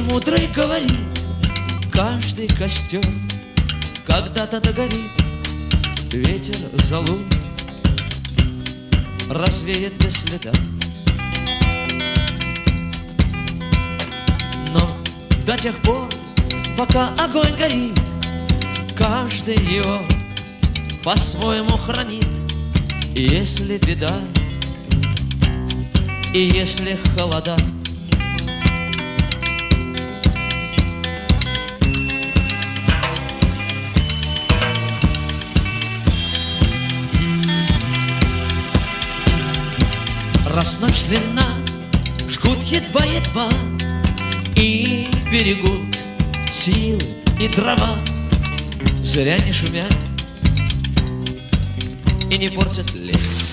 мудрый говорит, каждый костер когда-то догорит. Ветер золу развеет без следа. Но до тех пор, пока огонь горит, каждый его по-своему хранит. И если беда, и если холода, раз ночь длинна, жгут едва-едва и берегут силы и дрова, зря не шумят и не портят лес.